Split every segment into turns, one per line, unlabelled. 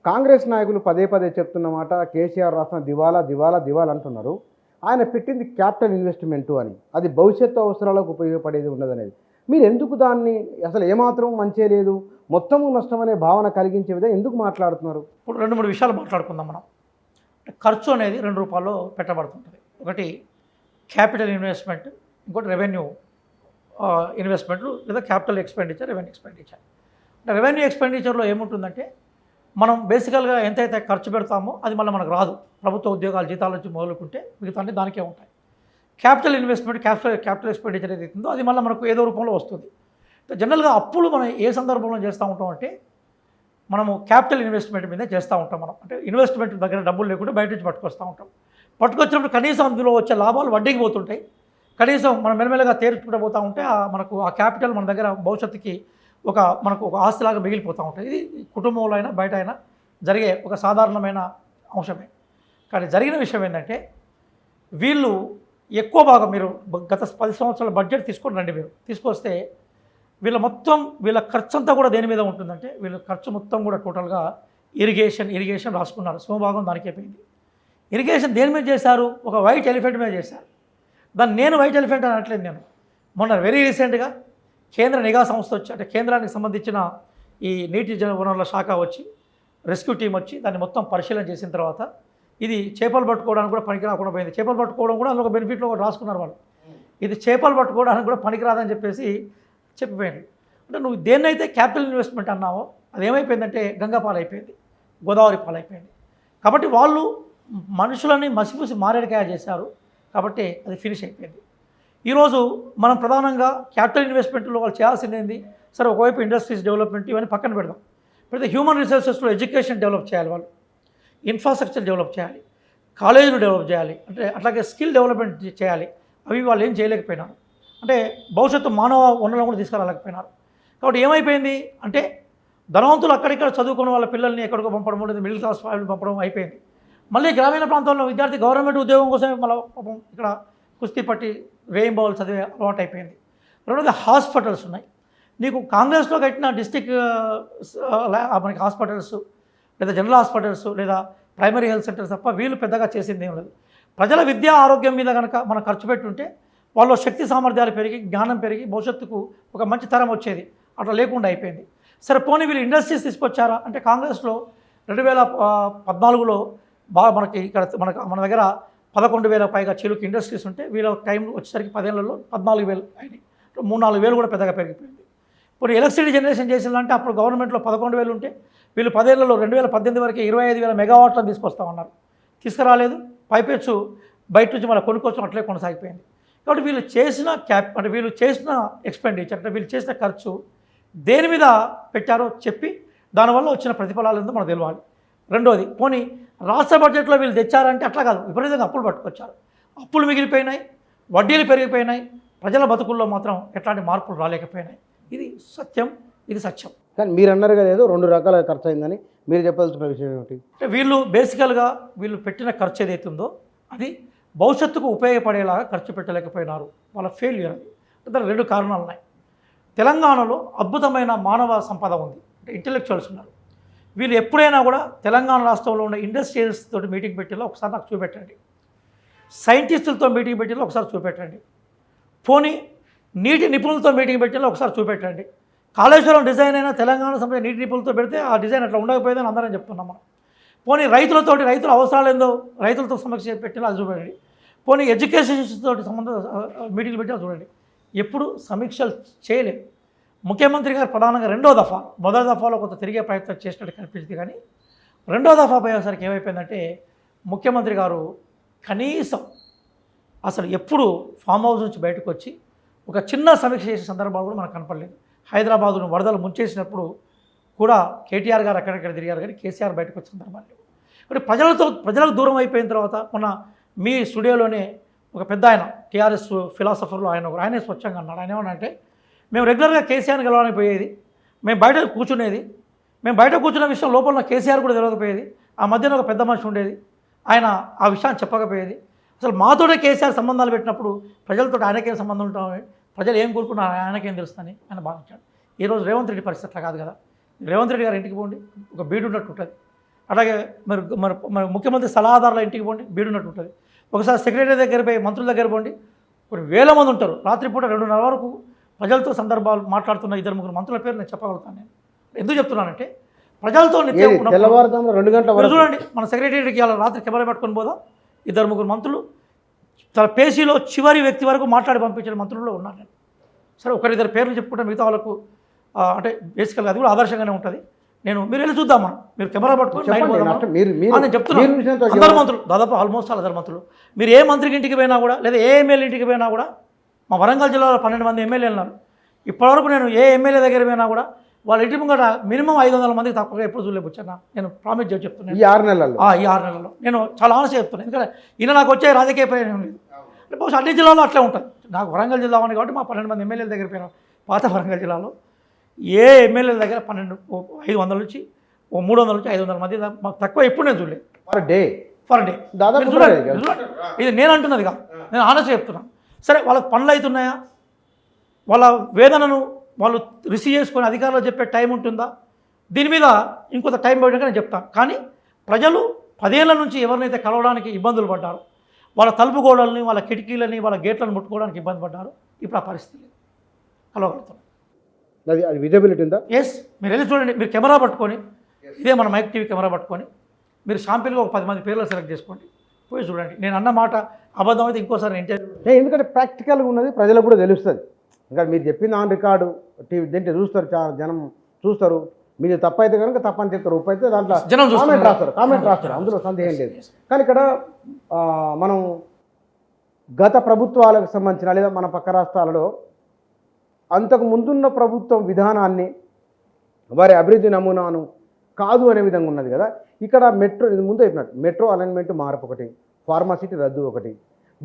కాంగ్రెస్ నాయకులు పదే పదే చెప్తున్న మాట కేసీఆర్ రాసిన దివాలా దివాలా దివాలా అంటున్నారు. ఆయన పెట్టింది క్యాపిటల్ ఇన్వెస్ట్మెంటు అని, అది భవిష్యత్తు అవసరాలకు ఉపయోగపడేది ఉండదనేది. మీరు ఎందుకు దాన్ని అసలు ఏమాత్రం మంచే లేదు, మొత్తము నష్టం అనే భావన కలిగించే విధంగా ఎందుకు మాట్లాడుతున్నారు?
ఇప్పుడు 2-3 విషయాలు మాట్లాడుకుందాం మనం. ఖర్చు అనేది 2 రూపాల్లో పెట్టబడుతుంటుంది. ఒకటి క్యాపిటల్ ఇన్వెస్ట్మెంట్, ఇంకోటి రెవెన్యూ ఇన్వెస్ట్మెంట్లు లేదా క్యాపిటల్ ఎక్స్పెండిచర్, రెవెన్యూ ఎక్స్పెండిచర్. అంటే రెవెన్యూ ఎక్స్పెండిచర్లో ఏముంటుందంటే మనం బేసికల్గా ఎంతైతే ఖర్చు పెడతామో అది మళ్ళీ మనకు రాదు. ప్రభుత్వ ఉద్యోగాలు జీతాల నుంచి మొదలుకుంటే మిగతా అన్ని దానికే ఉంటాయి. క్యాపిటల్ ఇన్వెస్ట్మెంట్, క్యాపిటల్ ఎక్స్పెండిచర్ ఏదైతే ఉందో అది మళ్ళీ మనకు ఏదో రూపంలో వస్తుంది. జనరల్గా అప్పులు మనం ఏ సందర్భంలో చేస్తూ ఉంటాం అంటే మనము క్యాపిటల్ ఇన్వెస్ట్మెంట్ మీదే చేస్తూ ఉంటాం. మనం అంటే ఇన్వెస్ట్మెంట్ దగ్గర డబ్బులు లేకుండా బయట నుంచి పట్టుకొస్తూ ఉంటాం. పట్టుకొచ్చినప్పుడు కనీసం అందులో వచ్చే లాభాలు వడ్డీకి పోతుంటాయి. కనీసం మనం మెల్లమెల్లగా తేరుకుంటూ పోతూ ఉంటే మనకు ఆ క్యాపిటల్ మన దగ్గర భవిష్యత్తుకి మనకు ఒక ఆస్తిలాగా మిగిలిపోతూ ఉంటుంది. ఇది కుటుంబంలో అయినా బయట అయినా జరిగే ఒక సాధారణమైన అంశమే. కానీ జరిగిన విషయం ఏంటంటే వీళ్ళు ఎక్కువ భాగం, మీరు గత 10 సంవత్సరాల బడ్జెట్ తీసుకొని రండి, మీరు తీసుకొస్తే వీళ్ళ ఖర్చు అంతా కూడా దేని మీద ఉంటుందంటే వీళ్ళ ఖర్చు మొత్తం కూడా టోటల్గా ఇరిగేషన్ రాసుకున్నారు. సమభాగం దానికే పోయింది. ఇరిగేషన్ దేని మీద చేశారు? ఒక వైట్ ఎలిఫెంట్ మీద చేశారు. దాన్ని నేను వైట్ ఎలిఫెంట్ అని అనట్లేదు. నేను మొన్న వెరీ రీసెంట్గా కేంద్ర నిఘా సంస్థ వచ్చి, అంటే కేంద్రానికి సంబంధించిన ఈ నీటి వనరుల శాఖ వచ్చి, రెస్క్యూ టీం వచ్చి దాన్ని మొత్తం పరిశీలన చేసిన తర్వాత ఇది చేపలు పట్టుకోవడానికి కూడా పనికి రాకుండా పోయింది. చేపలు పట్టుకోవడం కూడా అందులో ఒక బెనిఫిట్లో కూడా రాసుకున్నారు వాళ్ళు. ఇది చేపలు పట్టుకోవడానికి కూడా పనికిరాదని చెప్పేసి చెప్పిపోయింది. అంటే నువ్వు దేన్నైతే క్యాపిటల్ ఇన్వెస్ట్మెంట్ అన్నావో అది ఏమైపోయిందంటే గంగా పాలైపోయింది, గోదావరి పాలైపోయింది. కాబట్టి వాళ్ళు మనుషులని మసిపూసి మారేడుకాయ చేశారు. కాబట్టి అది ఫినిష్ అయిపోయింది. ఈరోజు మనం ప్రధానంగా క్యాపిటల్ ఇన్వెస్ట్మెంట్లో వాళ్ళు చేయాల్సింది ఏంది? సరే, ఒకవైపు ఇండస్ట్రీస్ డెవలప్మెంట్ ఇవన్నీ పక్కన పెడదాం. పెడితే హ్యూమన్ రిసోర్సెస్లో ఎడ్యుకేషన్ డెవలప్ చేయాలి, వాళ్ళు ఇన్ఫ్రాస్ట్రక్చర్ డెవలప్ చేయాలి, కాలేజీలు డెవలప్ చేయాలి, అంటే అట్లాగే స్కిల్ డెవలప్మెంట్ చేయాలి. అవి వాళ్ళు ఏం చేయలేకపోయినారు. అంటే భవిష్యత్తు మానవ వనరులను కూడా తీసుకురాలేకపోయినారు. కాబట్టి ఏమైపోయింది అంటే ధనవంతులు అక్కడిక్కడ చదువుకున్న వాళ్ళ పిల్లల్ని ఎక్కడికో పంపడం, లేదా మిడిల్ క్లాస్ ఫ్యామిలీ పంపడం అయిపోయింది. మళ్ళీ గ్రామీణ ప్రాంతాల్లో విద్యార్థి గవర్నమెంట్ ఉద్యోగం కోసమే మళ్ళీ ఇక్కడ కుస్తీ పట్టి వేయింబౌలు చదివే అలవాటు అయిపోయింది. రెండోది హాస్పిటల్స్ ఉన్నాయి. నీకు కాంగ్రెస్లో కట్టిన డిస్టిక్ మనకి హాస్పిటల్స్, లేదా జనరల్ హాస్పిటల్స్, లేదా ప్రైమరీ హెల్త్ సెంటర్స్ తప్ప వీళ్ళు పెద్దగా చేసింది ఏం లేదు. ప్రజల విద్యా ఆరోగ్యం మీద కనుక మనం ఖర్చు పెట్టుంటే వాళ్ళ శక్తి సామర్థ్యాలు పెరిగి, జ్ఞానం పెరిగి భవిష్యత్తుకు ఒక మంచి తరం వచ్చేది. అట్లా లేకుండా అయిపోయింది. సరే, పోనీ వీళ్ళు ఇండస్ట్రీస్ తీసుకొచ్చారా అంటే కాంగ్రెస్లో 2014లో మనకి ఇక్కడ మన దగ్గర 11,000 పైగా చిలుకు ఇండస్ట్రీస్ ఉంటే వీళ్ళ టైం వచ్చేసరికి 10 ఏళ్లలో 14,000 అయినాయి. 3-4 కూడా పెద్దగా పెరిగిపోయింది. ఇప్పుడు ఎలక్ట్రిసిటీ జనరేషన్ చేసిందంటే అప్పుడు గవర్నమెంట్లో 11,000 ఉంటే వీళ్ళు 10 ఏళ్లలో 2018 వరకు 25,000 మెగావాట్లను తీసుకొస్తామన్నారు. తీసుకురాలేదు. పైపెచ్చు బయట నుంచి మళ్ళీ కొనుక్కొచ్చిన అట్లే కొనసాగిపోయింది. కాబట్టి వీళ్ళు చేసిన ఎక్స్పెండిచర్, అంటే వీళ్ళు చేసిన ఖర్చు దేని మీద పెట్టారో చెప్పి దానివల్ల వచ్చిన ప్రతిఫలాలు ఏందో మనకు తెలియాలి. రెండోది, పోనీ రాష్ట్ర బడ్జెట్లో వీళ్ళు తెచ్చారంటే అట్లా కాదు, విపరీతంగా అప్పులు పట్టుకొచ్చారు. అప్పులు మిగిలిపోయినాయి, వడ్డీలు పెరిగిపోయినాయి, ప్రజల బతుకుల్లో మాత్రం ఎట్లాంటి మార్పులు రాలేకపోయినాయి. ఇది సత్యం, ఇది సత్యం.
కానీ మీరు అన్నారు కదా ఏదో 2 రకాల ఖర్చు అయిందని, మీరు చెప్పాల్సిన విషయం ఏమిటి?
అంటే వీళ్ళు బేసికల్గా వీళ్ళు పెట్టిన ఖర్చు ఏదైతుందో అది భవిష్యత్తుకు ఉపయోగపడేలాగా ఖర్చు పెట్టలేకపోయినారు. వాళ్ళ ఫెయిల్యూర్ అది. దానికి 2 కారణాలు ఉన్నాయి. తెలంగాణలో అద్భుతమైన మానవ సంపద ఉంది, అంటే ఇంటెలెక్చువల్స్ ఉన్నారు. వీళ్ళు ఎప్పుడైనా కూడా తెలంగాణ రాష్ట్రంలో ఉన్న ఇండస్ట్రియల్స్ తోటి మీటింగ్ పెట్టేలా ఒకసారి నాకు చూపెట్టండి. సైంటిస్టులతో మీటింగ్ పెట్టేలా ఒకసారి చూపెట్టండి. పోనీ నీటి నిపుణులతో మీటింగ్ పెట్టేలా ఒకసారి చూపెట్టండి. కాళేశ్వరం డిజైన్ అయినా తెలంగాణ సంబంధించిన నీటి నిపుణులతో పెడితే ఆ డిజైన్ అట్లా ఉండకపోయేదని అందరం చెప్తున్నాం మనం. పోనీ రైతుల అవసరాలు ఏందో రైతులతో సమస్య పెట్టేలా అది చూడండి. పోనీ ఎడ్యుకేషన్ తోటి సంబంధం మీటింగ్లు పెట్టేలా చూడండి. ఎప్పుడు సమీక్షలు చేయలేదు. ముఖ్యమంత్రి గారు ప్రధానంగా 2వ దఫా, మొదటి దఫాలో కొంత తిరిగే ప్రయత్నం చేసినట్టు కనిపించింది. కానీ 2వ దఫా పోయేసరికి ఏమైపోయిందంటే ముఖ్యమంత్రి గారు కనీసం అసలు ఎప్పుడు ఫామ్ హౌస్ నుంచి బయటకు వచ్చి ఒక చిన్న సమీక్ష చేసే సందర్భాలు కూడా మనకు కనపడలేదు. హైదరాబాదును వరదలు ముంచేసినప్పుడు కూడా కేటీఆర్ గారు అక్కడెక్కడ తిరిగారు, కానీ కేసీఆర్ బయటకు వచ్చిన సందర్భాలు లేవు. కాబట్టి ప్రజలకు దూరం అయిపోయిన తర్వాత మొన్న మీ స్టూడియోలోనే ఒక పెద్ద ఆయన టీఆర్ఎస్ ఫిలాసఫర్లు ఆయనే స్వచ్ఛంగా అన్నాడు. ఆయన ఏమన్నా అంటే మేము రెగ్యులర్గా కేసీఆర్ని గెలవడానికి పోయేది, మేము బయట కూర్చున్న విషయం లోపల కేసీఆర్ కూడా తెలియకపోయేది. ఆ మధ్యన ఒక పెద్ద మనిషి ఉండేది, ఆయన ఆ విషయాన్ని చెప్పకపోయేది. అసలు మాతోనే కేసీఆర్ సంబంధాలు పెట్టినప్పుడు ప్రజలతో ఆయనకేం సంబంధం ఉంటామని, ప్రజలు ఏం కోరుకున్నారు ఆయనకేం తెలుస్తుందని ఆయన భావించాడు. ఈరోజు రేవంత్ రెడ్డి పరిస్థితి అట్లా కాదు కదా. రేవంత్ రెడ్డి గారు ఇంటికి పోండి, ఒక బీడు ఉన్నట్టు ఉంటుంది. అలాగే మరి మరి మరి ముఖ్యమంత్రి సలహాదారుల ఇంటికి పోండి బీడున్నట్టు ఉంటుంది. ఒకసారి సెక్రటరీ దగ్గర పోయి మంత్రుల దగ్గర పోండి, కొన్ని వేల మంది ఉంటారు. రాత్రిపూట 2:30 వరకు ప్రజలతో సందర్భాలు మాట్లాడుతున్న 2-3 మంత్రుల పేరు నేను చెప్పగలుగుతాను. నేను ఎందుకు చెప్తున్నానంటే ప్రజలతో నిత్యం
తెల్లవారుజామున 2 గంటల వరకు
చూడండి, మన సెక్రటరీకి అలా రాత్రి కెమెరా పెట్టుకొని పోదాం, 2-3 మంత్రులు తన పేసీలో చివరి వ్యక్తి వరకు మాట్లాడి పంపించిన మంత్రుల్లో ఉన్నాను నేను. సరే, ఒకరిద్దరు పేర్లు చెప్పుకుంటే మిగతా వాళ్ళకు అంటే బేసికల్గా అది కూడా ఆదర్శంగానే ఉంటుంది. మీరు వెళ్ళి చూద్దాం, మీరు కెమెరా పట్టుకొని నేను చెప్తున్నాను. అందరు మంత్రులు దాదాపు ఆల్మోస్ట్ అందరు మంత్రులు, మీరు ఏ మంత్రికి ఇంటికి పోయినా కూడా లేదా ఏ ఎమ్మెల్యే ఇంటికి పోయినా కూడా, మా వరంగల్ జిల్లాలో 12 మంది ఎమ్మెల్యేలు ఉన్నారు. ఇప్పటివరకు నేను ఏ ఎమ్మెల్యే దగ్గర పోయినా కూడా వాళ్ళ ఇంటి ముంగట మినిమం 500 మందికి తక్కువగా ఎప్పుడు చూడలేపుచ్చాను. నేను ప్రామిస్ చేసి చెప్తున్నాను. ఈ 6 నెలల్లో నేను చాలా ఆనెస్ట్గా చెప్తున్నాను. ఎందుకంటే ఈయన నాకు వచ్చే రాజకీయ ప్రయోజనం లేదు. బహుశా అన్ని జిల్లాలో అట్లే ఉంటుంది. నాకు వరంగల్ జిల్లా ఉంది కాబట్టి మా 12 మంది ఎమ్మెల్యేల దగ్గర పోయినా, పాత వరంగల్ జిల్లాలో ఏ ఎమ్మెల్యేల దగ్గర 500 నుంచి 300 నుంచి 500 మంది మాకు తక్కువ ఎప్పుడు నేను చూడలేదు. ఫర్ డే దాదాపు చూడండి. ఇది నేను అంటున్నది కాదు, నేను ఆనెస్ట్గా చెప్తున్నాను. సరే, వాళ్ళకి పనులు అవుతున్నాయా, వాళ్ళ వేదనను వాళ్ళు రిసీవ్ చేసుకొని అధికారులు చెప్పే టైం ఉంటుందా, దీని మీద ఇంకొంత టైం పడినాక నేను చెప్తాను. కానీ ప్రజలు 10 ఏళ్ల నుంచి ఎవరినైతే కలవడానికి ఇబ్బందులు పడ్డారు, వాళ్ళ తలుపు గోడల్ని, వాళ్ళ కిటికీలని, వాళ్ళ గేట్లను ముట్టుకోవడానికి ఇబ్బంది పడ్డారు, ఇప్పుడు ఆ పరిస్థితి లేదు, కలవగలుగుతాం.
అది విజిబిలిటీ ఉందా?
ఎస్, మీరు వెళ్ళి చూడండి. మీరు కెమెరా పట్టుకొని, ఇదే మన మైక్ టీవీ కెమెరా పట్టుకొని మీరు షాంపిల్గా ఒక 10 మంది పేర్లు సెలెక్ట్ చేసుకోండి, పోయి చూడండి. నేను అన్న మాట అబద్ధం అయితే ఇంకోసారి
ఎందుకంటే ప్రాక్టికల్గా ఉన్నది ప్రజలకు కూడా తెలుస్తుంది. ఇంకా మీరు చెప్పింది ఆన్ రికార్డు టీవీ దీంట్లో చూస్తారు, చాలా జనం చూస్తారు. మీరు తప్పైతే కనుక తప్పని చెప్తారు, ఉప్పు అయితే దాంట్లో కామెంట్ రాస్తారు, అందులో సందేహం లేదు. కానీ ఇక్కడ మనం గత ప్రభుత్వాలకు సంబంధించిన లేదా మన పక్క రాష్ట్రాలలో అంతకు ముందున్న ప్రభుత్వం విధానాన్ని, వారి అభివృద్ధి నమూనాను కాదు అనే విధంగా ఉన్నది కదా. ఇక్కడ మెట్రో, ముందు అయిపోయినట్టు మెట్రో అలైన్మెంట్ మార్పు ఒకటి, ఫార్మాసిటీ రద్దు ఒకటి,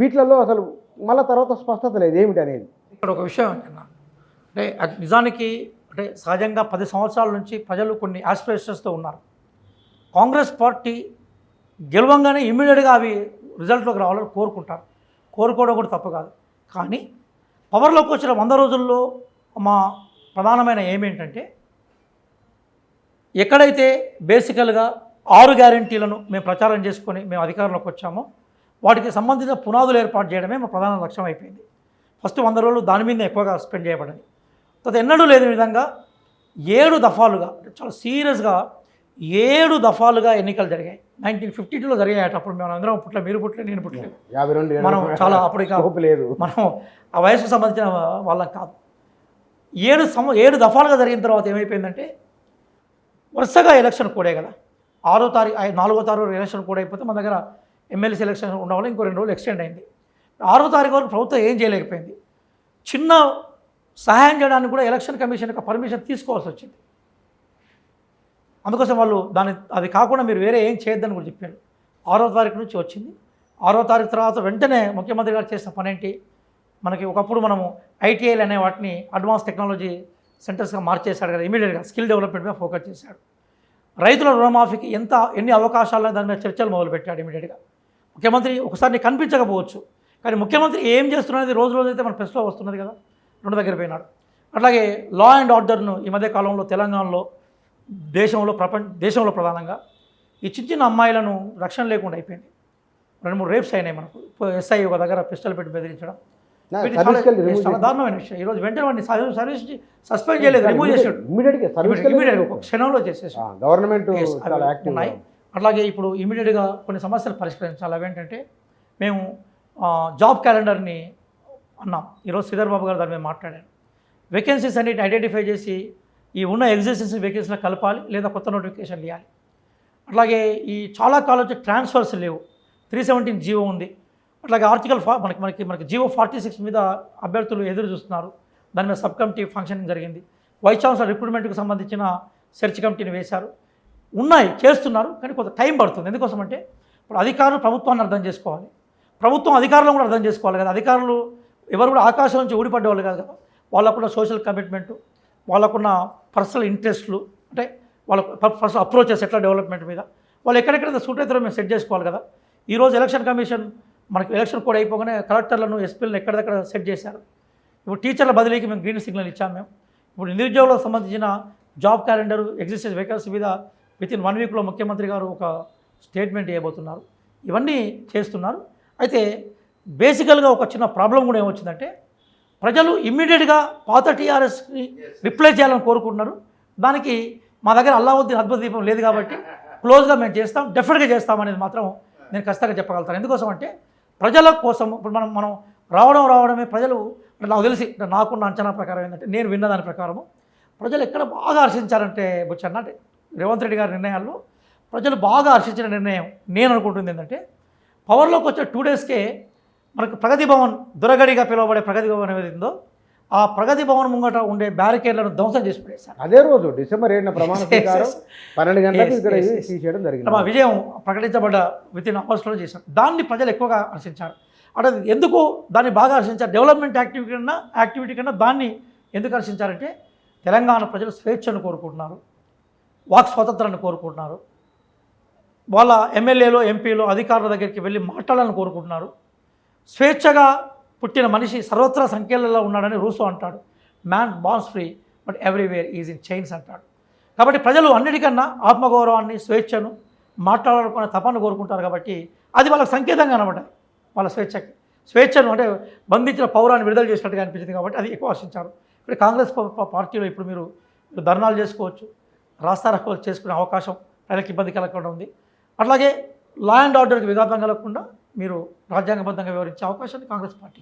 వీటిలలో అసలు మళ్ళీ తర్వాత స్పష్టత లేదు ఏమిటి అనేది.
ఇక్కడ ఒక విషయం అంటే నిజానికి అంటే సహజంగా 10 సంవత్సరాల నుంచి ప్రజలు కొన్ని ఆస్పిరేషన్స్తో ఉన్నారు. కాంగ్రెస్ పార్టీ గెలవంగానే ఇమ్మీడియట్గా అవి రిజల్ట్లోకి రావాలని కోరుకుంటారు. కోరుకోవడం కూడా తప్పు కాదు. కానీ పవర్లోకి వచ్చిన 100 రోజుల్లో మా ప్రధానమైన ఏమేంటంటే, ఎక్కడైతే బేసికల్గా 6 గ్యారంటీలను మేము ప్రచారం చేసుకొని మేము అధికారంలోకి వచ్చామో వాటికి సంబంధించిన పునాదులు ఏర్పాటు చేయడమే మా ప్రధాన లక్ష్యం అయిపోయింది. ఫస్ట్ 100 రోజులు దాని మీద ఎక్కువగా స్పెండ్ చేయబడింది. తర్వాత ఎన్నడూ లేని విధంగా 7 దఫాలుగా, చాలా సీరియస్గా 7 దఫాలుగా ఎన్నికలు జరిగాయి. 1952లో జరిగాయట. అప్పుడు మేము అందరం పుట్ల, మీరు పుట్టలే, నేను పుట్టలేదు, మనం చాలా అప్పుడు లేదు, మనం ఆ వయసుకు సంబంధించిన వాళ్ళం కాదు. 7 దఫాలుగా జరిగిన తర్వాత ఏమైపోయిందంటే, వరుసగా ఎలక్షన్ కూడే కదా, 6వ తారీఖు 4వ తారీఖు ఎలక్షన్ కూడా అయిపోతే మన దగ్గర ఎమ్మెల్సీ ఎలక్షన్ ఉండడం ఇంకో 2 రోజులు ఎక్స్టెండ్ అయింది. 6వ తారీఖు వరకు ప్రభుత్వం ఏం చేయలేకపోయింది. చిన్న సహాయం చేయడానికి కూడా ఎలక్షన్ కమిషన్ యొక్క పర్మిషన్ తీసుకోవాల్సి వచ్చింది. అందుకోసం వాళ్ళు అది కాకుండా మీరు వేరే ఏం చేయొద్దని కూడా చెప్పారు. 6వ తారీఖు నుంచి వచ్చింది. 6వ తారీఖు తర్వాత వెంటనే ముఖ్యమంత్రి గారు చేసిన పని ఏంటి, మనకి ఒకప్పుడు మనము ఐటీఐలు అనే వాటిని అడ్వాన్స్ టెక్నాలజీ సెంటర్స్గా మార్చేశాడు కదా, ఇమీడియట్గా స్కిల్ డెవలప్మెంట్ మీద ఫోకస్ చేశాడు. రైతుల రుణమాఫీకి ఎన్ని అవకాశాలు దాని మీద చర్చలు మొదలుపెట్టాడు ఇమీడియట్గా. ముఖ్యమంత్రి ఒకసారి కనిపించకపోవచ్చు, కానీ ముఖ్యమంత్రి ఏం చేస్తున్నది రోజు రోజైతే మన ప్రెస్లో వస్తున్నది కదా, 2 దగ్గర పోయినాడు. అట్లాగే లా అండ్ ఆర్డర్ను ఈ మధ్య కాలంలో తెలంగాణలో, దేశంలో ప్రధానంగా ఈ చిన్న అమ్మాయిలను రక్షణ లేకుండా అయిపోయింది. 2-3 రేప్స్ అయినాయి మనకు. ఎస్ఐ ఒక దగ్గర పిస్టల్ పెట్టి బెదిరించడం, చాలా దారుణమైన విషయం. ఈరోజు వెంటనే వాడిని సర్వీస్ సస్పెండ్ చేయలేదు, రిమూవ్ చేశాడు ఇమీడియట్గా, ఒక క్షణంలో చేసేసి
గవర్నమెంట్
ఉన్నాయి. అట్లాగే ఇప్పుడు ఇమీడియట్గా కొన్ని సమస్యలు పరిష్కరించాలి. అవేంటంటే, మేము జాబ్ క్యాలెండర్ని అన్నాం. ఈరోజు శ్రీధర్ బాబు గారు దాని మీద మాట్లాడారు. వేకెన్సీస్ అన్నిటిని ఐడెంటిఫై చేసి ఈ ఉన్న ఎగ్జిస్టెన్స్ వేకెన్సీలో కలపాలి, లేదా కొత్త నోటిఫికేషన్లు ఇవ్వాలి. అట్లాగే ఈ చాలా కాలేజ్ ట్రాన్స్ఫర్స్ లేవు, 317 జీవో ఉంది. అట్లాగే ఆర్టికల్ మనకి జీవో 46 మీద అభ్యర్థులు ఎదురు చూస్తున్నారు. దాని మీద సబ్ కమిటీ ఫంక్షనింగ్ జరిగింది. వైస్ ఛాన్సలర్ రిక్రూట్మెంట్కి సంబంధించిన సెర్చ్ కమిటీని వేశారు. ఉన్నాయి, చేస్తున్నారు, కానీ కొంత టైం పడుతుంది. ఎందుకోసం అంటే, ఇప్పుడు అధికారులు ప్రభుత్వాన్ని అర్థం చేసుకోవాలి, ప్రభుత్వం అధికారులను కూడా అర్థం చేసుకోవాలి కదా. అధికారులు ఎవరు కూడా ఆకాశం నుంచి ఊడిపడ్డే వాళ్ళు కాదు కదా. వాళ్ళకున్న సోషల్ కమిట్మెంటు, వాళ్ళకున్న పర్సనల్ ఇంట్రెస్ట్లు, అంటే వాళ్ళ పర్సనల్ అప్రోచెస్ ఎట్లా డెవలప్మెంట్ మీద వాళ్ళు ఎక్కడెక్కడ సూట్ అవుతారో మేము సెట్ చేసుకోవాలి కదా. ఈరోజు ఎలక్షన్ కమిషన్ మనకి ఎలక్షన్ కూడా అయిపోగానే కలెక్టర్లను, ఎస్పీలను ఎక్కడిదక్కడ సెట్ చేశారు. ఇప్పుడు టీచర్ల బదిలీకి మేము గ్రీన్ సిగ్నల్ ఇచ్చాము. మేము ఇప్పుడు నిరుద్యోగులకు సంబంధించిన జాబ్ క్యాలెండర్, ఎగ్జిస్టెన్స్ వేకెన్సీ మీద వితిన్ 1 వీక్లో ముఖ్యమంత్రి గారు ఒక స్టేట్మెంట్ ఇవ్వబోతున్నారు. ఇవన్నీ చేస్తున్నారు. అయితే బేసికల్గా ఒక చిన్న ప్రాబ్లం కూడా ఏమొచ్చిందంటే ప్రజలు ఇమ్మీడియట్గా పాత టీఆర్ఎస్ని రిప్లేస్ చేయాలని కోరుకుంటున్నారు. దానికి మా దగ్గర అల్లావుద్దీన్ అద్భుత దీపం లేదు కాబట్టి క్లోజ్గా మేము చేస్తాం, డెఫినెట్గా చేస్తాం అనేది మాత్రం నేను ఖచ్చితంగా చెప్పగలుగుతాను. ఎందుకోసం అంటే ప్రజల కోసం ఇప్పుడు మనం రావడమే ప్రజలు నాకు తెలిసి నాకున్న అంచనా ప్రకారం ఏంటంటే నేను విన్న దాని ప్రకారము ప్రజలు ఎక్కడ బాగా హర్షించారంటే బుచ్చన్న అంటే రేవంత్ రెడ్డి గారి నిర్ణయాల్లో ప్రజలు బాగా హర్షించిన నిర్ణయం నేను అనుకుంటుంది ఏంటంటే పవర్లోకి వచ్చే 2 డేస్కే మనకు ప్రగతి భవన్ దురగడిగా పిలువబడే ప్రగతి భవన్ ఏది ఉందో ఆ ప్రగతి భవన్ ముంగట ఉండే బ్యారికేడ్లను ధ్వంసం చేసి పడేశారు.
అదే రోజు డిసెంబర్ 7న ప్రమాణ స్వీకారం 12 గంటలకు ఇక్కడ తీసేయడం జరిగింది.
మా విజయం ప్రకటించబడ్డ వితిన్ అవర్స్లో చేశాం. దాన్ని ప్రజలు ఎక్కువగా హర్షించారు. అంటే ఎందుకు దాన్ని బాగా హర్షించారు? డెవలప్మెంట్ యాక్టివిటీ కన్నా దాన్ని ఎందుకు హర్షించారంటే తెలంగాణ ప్రజలు స్వేచ్ఛను కోరుకుంటున్నారు, వాక్ స్వాతంత్రాన్ని కోరుకుంటున్నారు, వాళ్ళ ఎమ్మెల్యేలు ఎంపీలు అధికారుల దగ్గరికి వెళ్ళి మాట్లాడాలని కోరుకుంటున్నారు. స్వేచ్ఛగా పుట్టిన మనిషి సర్వత్రా సంఖ్యలలో ఉన్నాడని రూసో అంటాడు. Man borns free but everywhere is in chains అంటాడు. కాబట్టి ప్రజలు అన్నిటికన్నా ఆత్మగౌరవాన్ని, స్వేచ్ఛను, మాట్లాడాలనుకునే తపన కోరుకుంటారు. కాబట్టి అది వాళ్ళకి సంకేతంగా అనమాట. వాళ్ళ స్వేచ్ఛను అంటే బంధించిన పౌరాన్ని విడుదల చేసినట్టుగా అనిపించింది. కాబట్టి అది ఎక్కువ ఆశించారు. ఇప్పుడు కాంగ్రెస్ పార్టీలో ఇప్పుడు మీరు ధర్నాలు చేసుకోవచ్చు, రాస్తారోకోలు చేసుకునే అవకాశం ప్రజలకు ఇబ్బంది కలగకుండా ఉంది. అట్లాగే లా అండ్ ఆర్డర్కి విఘాతం కలగకుండా మీరు రాజ్యాంగబద్ధంగా వివరించే అవకాశాన్ని కాంగ్రెస్ పార్టీ